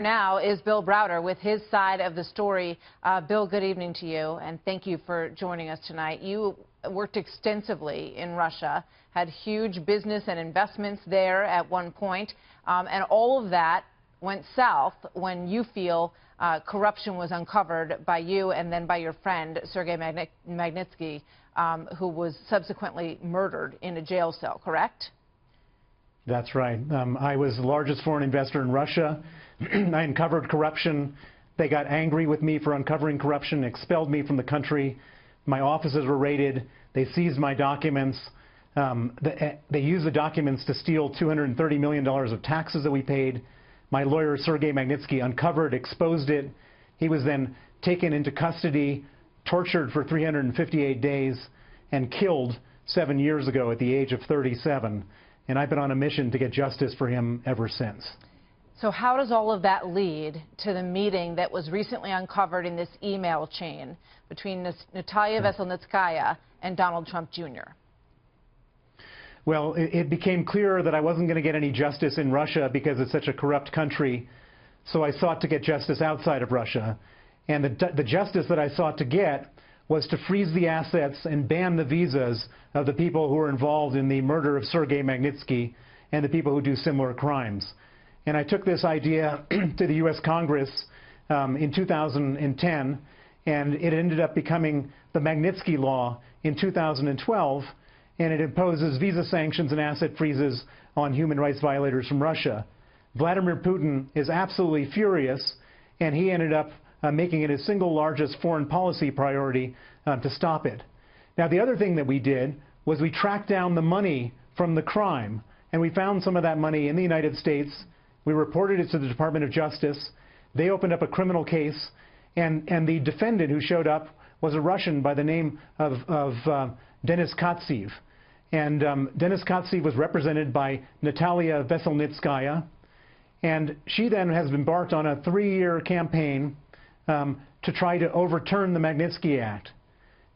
Now is Bill Browder with his side of the story. Bill, good evening to you, and thank you for joining us tonight. You worked extensively in Russia, had huge business and investments there at one point, and all of that went south when you feel corruption was uncovered by you and then by your friend, Sergei Magnitsky, who was subsequently murdered in a jail cell, correct? That's right. I was the largest foreign investor in Russia. I uncovered corruption. They got angry with me for uncovering corruption, expelled me from the country. My offices were raided. They seized my documents. They used the documents to steal $230 million of taxes that we paid. My lawyer, Sergei Magnitsky, uncovered, exposed it. He was then taken into custody, tortured for 358 days, and killed 7 years ago at the age of 37. And I've been on a mission to get justice for him ever since. So how does all of that lead to the meeting that was recently uncovered in this email chain between Natalia Veselnitskaya and Donald Trump Jr.? Well, it became clear that I wasn't going to get any justice in Russia because it's such a corrupt country. So I sought to get justice outside of Russia. And the justice that I sought to get was to freeze the assets and ban the visas of the people who were involved in the murder of Sergei Magnitsky and the people who do similar crimes. And I took this idea to the U.S. Congress in 2010, and it ended up becoming the Magnitsky Law in 2012, and it imposes visa sanctions and asset freezes on human rights violators from Russia. Vladimir Putin is absolutely furious, and he ended up making it his single largest foreign policy priority to stop it. Now, the other thing that we did was we tracked down the money from the crime, and we found some of that money in the United States. We reported it to the Department of Justice. They opened up a criminal case, and the defendant who showed up was a Russian by the name of Denis Katsev. And Denis Katsev was represented by Natalia Veselnitskaya, and she then has embarked on a 3-year campaign to try to overturn the Magnitsky Act.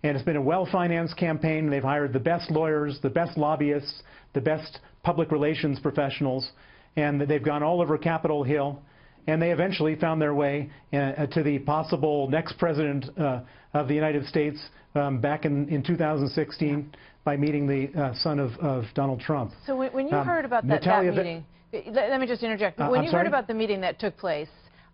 And it's been a well-financed campaign. They've hired the best lawyers, the best lobbyists, the best public relations professionals, and they've gone all over Capitol Hill, and they eventually found their way to the possible next president of the United States back in 2016 by meeting the son of Donald Trump. So when you heard about that meeting, let me just interject. When you heard about the meeting that took place,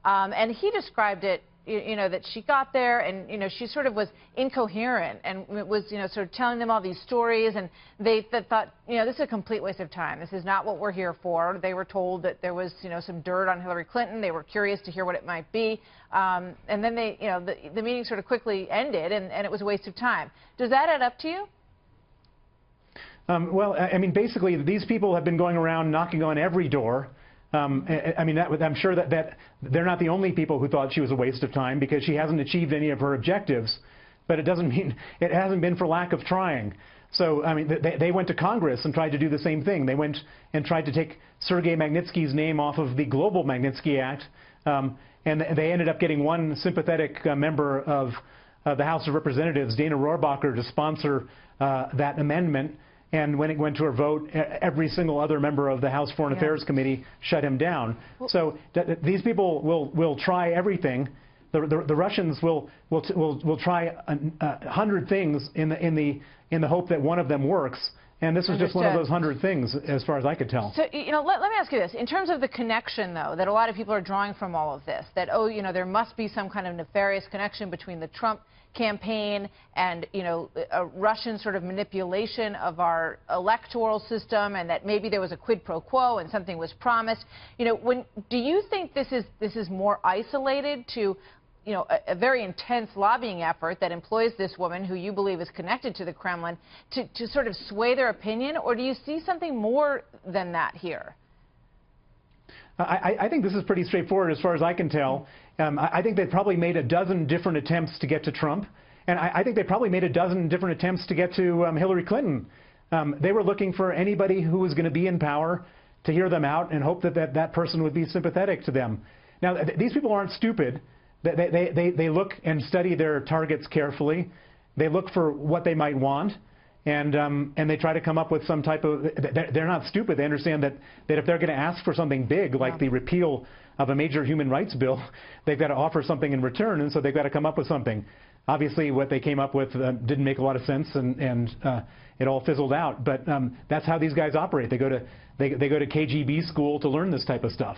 and he described it, you know, that she got there and, you know, she sort of was incoherent and it was, you know, sort of telling them all these stories, and they thought, you know, this is a complete waste of time. This is not what we're here for. They were told that there was, you know, some dirt on Hillary Clinton. They were curious to hear what it might be. And then they, you know, the meeting sort of quickly ended and it was a waste of time. Does that add up to you? Well, I mean, basically, these people have been going around knocking on every door. I mean, I'm sure that they're not the only people who thought she was a waste of time, because she hasn't achieved any of her objectives. But it doesn't mean it hasn't been for lack of trying. So, I mean, they went to Congress and tried to do the same thing. They went and tried to take Sergei Magnitsky's name off of the global Magnitsky Act, and they ended up getting one sympathetic member of the House of Representatives, Dana Rohrabacher, to sponsor that amendment. And when it went to a vote, every single other member of the House Foreign Affairs Committee shut him down. So these people will try everything. The Russians will try 100 things in the hope that one of them works. And this was just one of those 100 things, as far as I could tell. So, you know, let me ask you this. In terms of the connection, though, that a lot of people are drawing from all of this, that, oh, you know, there must be some kind of nefarious connection between the Trump campaign and, you know, a Russian sort of manipulation of our electoral system, and that maybe there was a quid pro quo and something was promised. You know, do you think this is more isolated to, you know, a very intense lobbying effort that employs this woman who you believe is connected to the Kremlin to sort of sway their opinion, or do you see something more than that here? I think this is pretty straightforward as far as I can tell. I think they probably made a dozen different attempts to get to Trump, and I think they probably made a dozen different attempts to get to Hillary Clinton. They were looking for anybody who was going to be in power to hear them out and hope that that person would be sympathetic to them. Now, these people aren't stupid. They look and study their targets carefully. They look for what they might want. And they try to come up with some type of, they're not stupid. They understand that if they're going to ask for something big, like the repeal of a major human rights bill, they've got to offer something in return, and so they've got to come up with something. Obviously, what they came up with didn't make a lot of sense, and it all fizzled out. But that's how these guys operate. They go to KGB school to learn this type of stuff.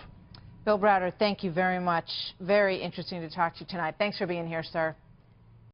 Bill Browder, thank you very much. Very interesting to talk to you tonight. Thanks for being here, sir.